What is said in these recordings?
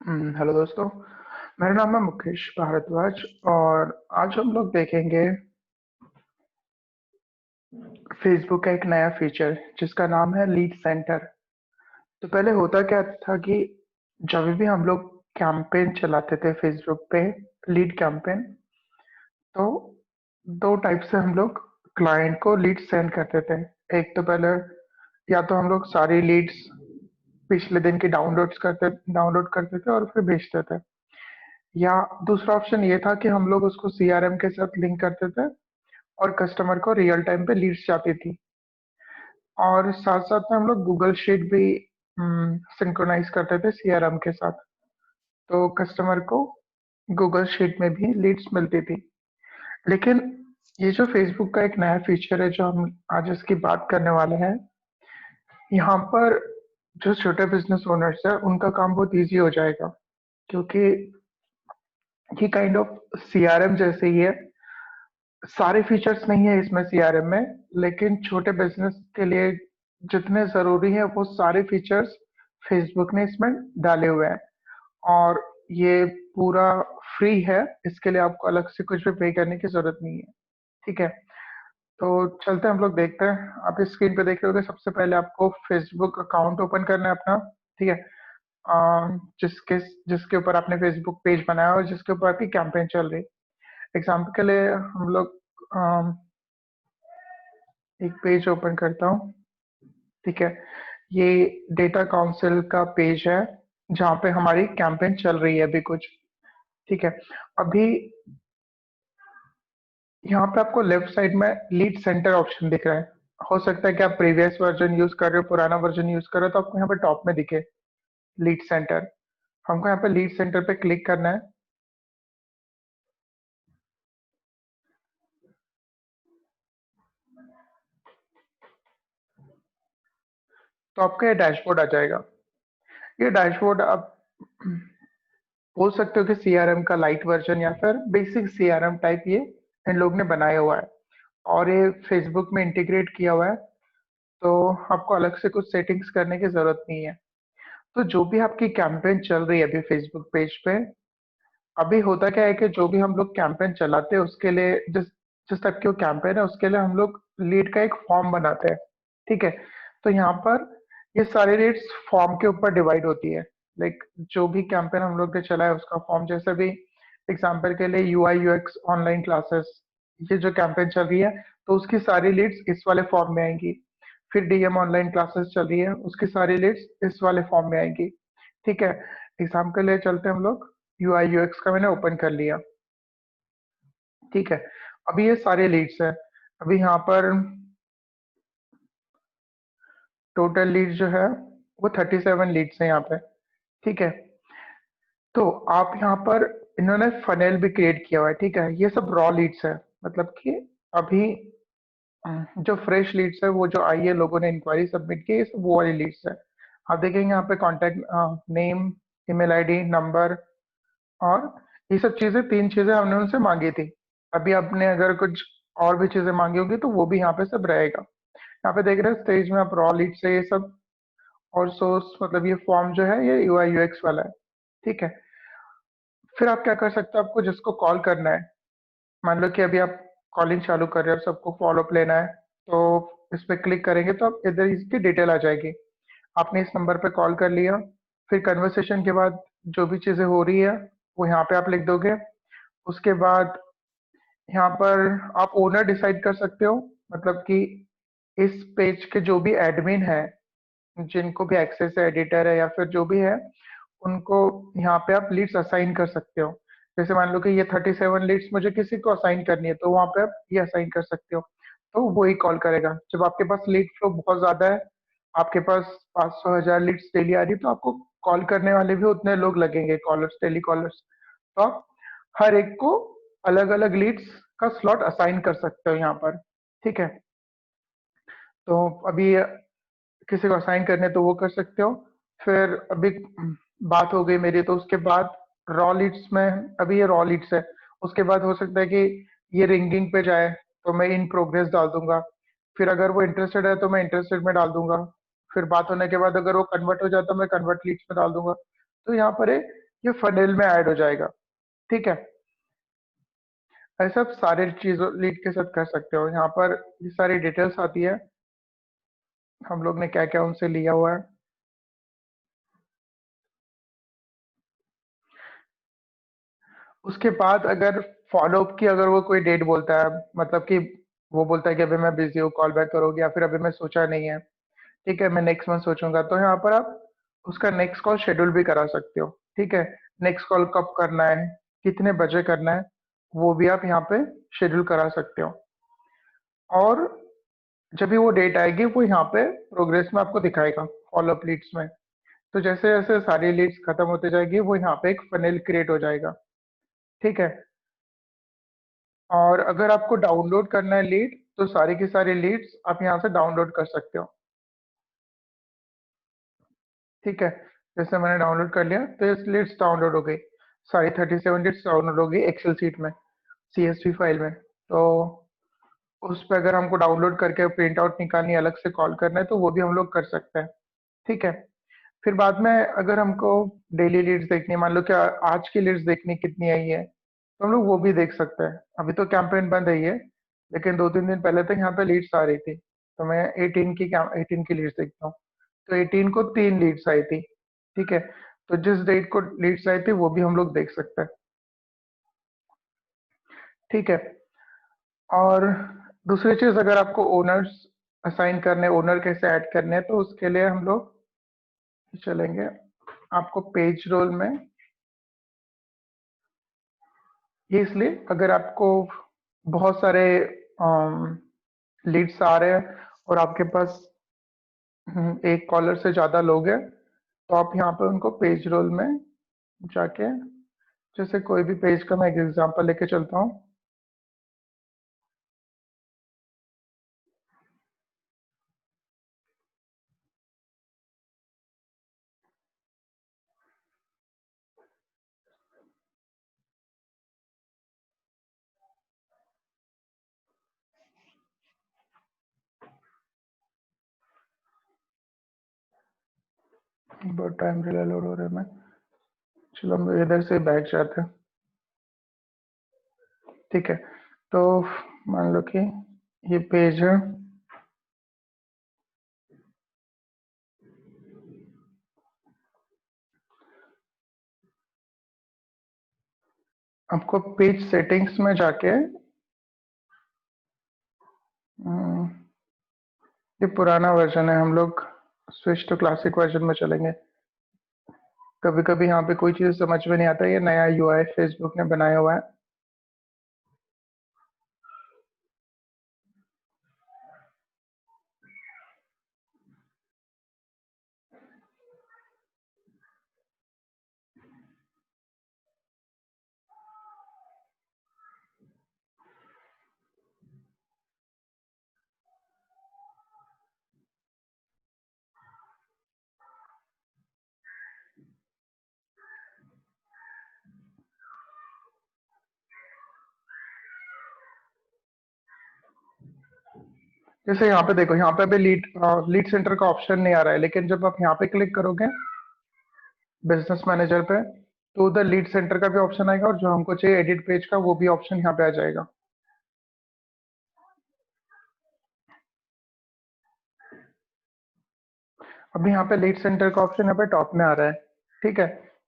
Hello दोस्तों। मेरा नाम है मुकेश भारद्वाज और आज हम लोग देखेंगे फेसबुक का एक नया फीचर जिसका नाम है लीड सेंटर। तो पहले होता क्या था कि जब भी हम लोग कैंपेन चलाते थे फेसबुक पे, लीड कैंपेन, तो दो टाइप से हम लोग क्लाइंट को लीड सेंड करते थे। एक तो पहले या तो हम लोग सारी लीड्स पिछले दिन की डाउनलोड करते थे और फिर भेजते थे, या दूसरा ऑप्शन ये था कि हम लोग उसको सीआरएम के साथ लिंक करते थे और कस्टमर को रियल टाइम पे लीड्स जाती थी। और साथ साथ में हम लोग गूगल शीट भी सिंक्रोनाइज करते थे सीआरएम के साथ, तो कस्टमर को गूगल शीट में भी लीड्स मिलती थी। लेकिन ये जो फेसबुक का एक नया फीचर है जो हम आज इसकी बात करने वाले हैं, यहाँ पर जो छोटे बिजनेस ओनर्स है उनका काम बहुत इजी हो जाएगा, क्योंकि ये काइंड ऑफ सीआरएम जैसे ही है। सारे फीचर्स नहीं है इसमें सीआरएम में, लेकिन छोटे बिजनेस के लिए जितने जरूरी है वो सारे फीचर्स फेसबुक ने इसमें डाले हुए हैं। और ये पूरा फ्री है, इसके लिए आपको अलग से कुछ भी पे करने की जरूरत नहीं है। ठीक है, तो चलते हैं, हम लोग देखते हैं। आप इस स्क्रीन पे देख रहे होगे, सबसे पहले आपको फेसबुक अकाउंट ओपन करना है अपना। ठीक है, जिसके जिसके ऊपर आपने फेसबुक पेज बनाया और जिसके ऊपर आपकी कैंपेन चल रही। एग्जाम्पल के लिए हम लोग एक पेज ओपन करता हूँ। ठीक है, ये डेटा काउंसिल का पेज है जहाँ पे हमारी कैंपेन चल रही है अभी कुछ। ठीक है, अभी यहाँ पे आपको लेफ्ट साइड में लीड सेंटर ऑप्शन दिख रहा है। हो सकता है कि आप प्रीवियस वर्जन यूज कर रहे हो, पुराना वर्जन यूज कर रहे हो, तो आपको यहाँ पे टॉप में दिखे लीड सेंटर। हमको यहाँ पे लीड सेंटर पे क्लिक करना है। तो आपका ये डैशबोर्ड आ जाएगा। ये डैशबोर्ड आप बोल सकते हो कि सीआरएम का लाइट वर्जन या फिर बेसिक सीआरएम टाइप ये इन लोग ने बनाया हुआ है, और ये फेसबुक में इंटीग्रेट किया हुआ है। तो आपको अलग से कुछ सेटिंग्स करने की जरूरत नहीं है। तो जो भी आपकी कैंपेन चल रही है अभी फेसबुक पेज पे, अभी होता क्या है कि जो भी हम लोग कैंपेन चलाते हैं उसके लिए, जिस जिस टाइप की वो कैंपेन है उसके लिए हम लोग लीड का एक फॉर्म बनाते हैं। ठीक है, तो यहाँ पर ये सारी लीड्स फॉर्म के ऊपर डिवाइड होती है। लाइक जो भी कैंपेन हम लोग ने चला है उसका फॉर्म, जैसे भी एग्जाम्पल के लिए यूआई यूएक्स ऑनलाइन क्लासेस, ये जो कैंपेन चल रही है तो उसकी सारी लीड्स इस वाले फॉर्म में आएंगी। फिर डीएम ऑनलाइन क्लासेस चल रही है, उसकी सारी लीड्स इस वाले फॉर्म में आएंगी। ठीक है, एग्जाम्पल के लिए चलते हैं हम लोग। यूआई यूएक्स का मैंने ओपन कर लिया। ठीक है, अभी ये सारे लीड्स हैं। अभी यहाँ पर टोटल लीड जो है वो 37 लीड्स हैं यहाँ पे। ठीक है, तो आप यहाँ पर इन्होंने फनेल भी क्रिएट किया हुआ है। ठीक है, ये सब रॉ लीड्स है, मतलब कि अभी जो फ्रेश लीड्स है वो जो आई है, लोगों ने इंक्वायरी सबमिट की, ये सब वो वाली लीड्स है। आप देखेंगे यहाँ पे contact name, email ID, number, और ये सब चीजें, तीन चीजें हमने उनसे मांगी थी। अभी आपने अगर कुछ और भी चीजें मांगी होगी तो वो भी यहाँ पे सब रहेगा। यहाँ पे देख रहे हैं स्टेज में आप रॉ लीड से ये सब, और सोर्स मतलब ये फॉर्म जो है ये यूआई यूएक्स वाला है। ठीक है, फिर आप क्या कर सकते हो, आपको जिसको कॉल करना है, मान लो कि अभी आप कॉलिंग चालू कर रहे हो, सबको फॉलोअप लेना है, तो इस पे क्लिक करेंगे तो आप इधर इसकी डिटेल आ जाएगी। आपने इस नंबर पे कॉल कर लिया, फिर कन्वर्सेशन के बाद जो भी चीजें हो रही है वो यहाँ पे आप लिख दोगे। उसके बाद यहाँ पर आप ओनर डिसाइड कर सकते हो, मतलब कि इस पेज के जो भी एडमिन है, जिनको भी एक्सेस है, एडिटर है या फिर जो भी है, उनको यहाँ पे आप लीड्स असाइन कर सकते हो। जैसे मान लो कि ये 37 लीड्स मुझे किसी को असाइन करनी है, तो वहाँ पे आप ये असाइन कर सकते हो, तो वो ही कॉल करेगा। जब आपके पास लीड फ्लो बहुत ज्यादा है, आपके पास 500 1000 लीड्स डेली आ रही है, तो आपको कॉल करने वाले भी उतने लोग लगेंगे, कॉलर्स, टेली कॉलर्स। तो आप हर एक को अलग अलग लीड्स का स्लॉट असाइन कर सकते हो यहाँ पर। ठीक है, तो अभी किसी को असाइन करने तो वो कर सकते हो। फिर अभी बात हो गई मेरी, तो उसके बाद रॉ लीड्स में, अभी ये रॉ लीड्स है, उसके बाद हो सकता है कि ये रिंगिंग पे जाए, तो मैं इन प्रोग्रेस डाल दूंगा। फिर अगर वो इंटरेस्टेड है तो मैं इंटरेस्टेड में डाल दूंगा। फिर बात होने के बाद अगर वो कन्वर्ट हो जाता है, मैं कन्वर्ट लीड्स में डाल दूंगा। तो यहाँ पर है, ये फनेल में ऐड हो जाएगा। ठीक है, ऐसा आप सारे चीजों लीड के साथ कर सकते हो। यहाँ पर ये सारी डिटेल्स आती है, हम लोग ने क्या क्या उनसे लिया हुआ है। उसके बाद अगर फॉलोअप की अगर वो कोई डेट बोलता है, मतलब कि वो बोलता है कि अभी मैं बिजी हूँ, कॉल बैक करोगे, या फिर अभी मैं सोचा नहीं है, ठीक है मैं नेक्स्ट मंथ सोचूंगा, तो यहाँ पर आप उसका नेक्स्ट कॉल शेड्यूल भी करा सकते हो। ठीक है, नेक्स्ट कॉल कब करना है, कितने बजे करना है, वो भी आप यहाँ पे शेड्यूल करा सकते हो। और जब भी वो डेट आएगी वो यहाँ पे प्रोग्रेस में आपको दिखाएगा, फॉलोअप लीड्स में। तो जैसे जैसे सारी लीड्स खत्म होते जाएगी वो यहाँ पे एक फनेल क्रिएट हो जाएगा। ठीक है, और अगर आपको डाउनलोड करना है लीड, तो सारी की सारी लीड्स आप यहाँ से डाउनलोड कर सकते हो। ठीक है, जैसे मैंने डाउनलोड कर लिया तो ये लीड्स डाउनलोड हो गई, सारी 37 लीड्स डाउनलोड हो गई एक्सेल सीट में, CSV फाइल में। तो उस पर अगर हमको डाउनलोड करके प्रिंट आउट निकालनी, अलग से कॉल करना है, तो वो भी हम लोग कर सकते हैं। ठीक है, फिर बाद में अगर हमको डेली लीड्स देखनी है, मान लो क्या आज की लीड्स देखनी कितनी आई है, तो हम लोग वो भी देख सकते हैं। अभी तो कैंपेन बंद है ये, लेकिन 2-3 दिन पहले तक यहाँ पे लीड्स आ रही थी, तो मैं 18 की लीड्स देखता हूँ। तो 18 को 3 लीड्स आई थी। ठीक है, तो जिस डेट को लीड्स आई थी वो भी हम लोग देख सकते हैं। ठीक है, और दूसरी चीज, अगर आपको ओनर्स असाइन करने, ओनर कैसे ऐड करने हैं, तो उसके लिए हम लोग चलेंगे आपको पेज रोल में। ये इसलिए अगर आपको बहुत सारे लीड्स आ रहे हैं और आपके पास एक कॉलर से ज्यादा लोग हैं, तो आप यहाँ पे उनको पेज रोल में जाके, जैसे कोई भी पेज का मैं एक एग्जांपल लेके चलता हूँ। बहुत टाइम रिले लोड हो रहा है, मैं चलो हम इधर से बैठ जाते हैं। ठीक है, तो मान लो कि ये पेज है, आपको पेज सेटिंग्स में जाके हम्म, ये पुराना वर्जन है, हम लोग स्विच टू क्लासिक वर्जन में चलेंगे। कभी कभी यहाँ पे कोई चीज़ समझ में नहीं आता, ये नया UI फेसबुक ने बनाया हुआ है। जैसे यहाँ पे देखो, यहाँ पे अभी लीड सेंटर का ऑप्शन नहीं आ रहा है, लेकिन जब आप यहाँ पे क्लिक करोगे बिजनेस मैनेजर पे, तो उधर लीड सेंटर का भी ऑप्शन आएगा, और जो हमको चाहिए एडिट पेज का, वो भी ऑप्शन यहाँ पे आ जाएगा। अभी यहाँ पे लीड सेंटर का ऑप्शन यहाँ पे टॉप में आ रहा है। ठीक है,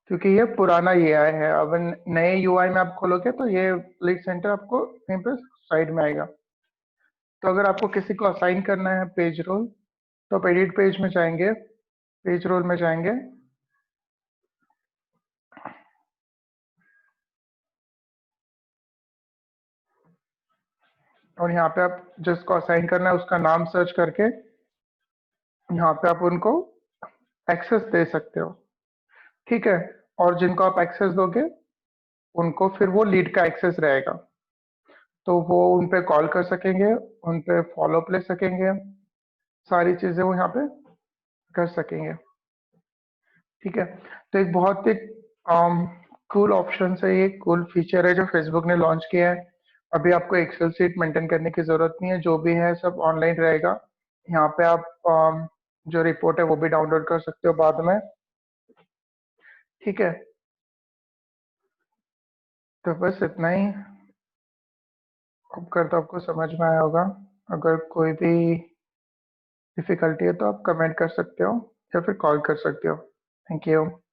क्योंकि ये पुराना UI है, अब नए UI में आप खोलोगे तो ये लीड सेंटर आपको यहीं पे साइड में आएगा। तो अगर आपको किसी को असाइन करना है पेज रोल, तो आप एडिट पेज में जाएंगे, पेज रोल में जाएंगे, और यहाँ पे आप जिसको असाइन करना है उसका नाम सर्च करके यहाँ पे आप उनको एक्सेस दे सकते हो। ठीक है, और जिनको आप एक्सेस दोगे उनको फिर वो लीड का एक्सेस रहेगा, तो वो उन पे कॉल कर सकेंगे, उन पे फॉलोअप ले सकेंगे, सारी चीजें वो यहाँ पे कर सकेंगे। ठीक है, तो एक बहुत ही कूल ऑप्शन है, ये कूल फीचर है जो फेसबुक ने लॉन्च किया है। अभी आपको एक्सेल सीट मेंटेन करने की जरूरत नहीं है, जो भी है सब ऑनलाइन रहेगा। यहाँ पे आप जो रिपोर्ट है वो भी डाउनलोड कर सकते हो बाद में। ठीक है, तो बस इतना ही। होप करता हूँ आपको समझ में आया होगा। अगर कोई भी डिफिकल्टी है तो आप कमेंट कर सकते हो या फिर कॉल कर सकते हो। Thank you.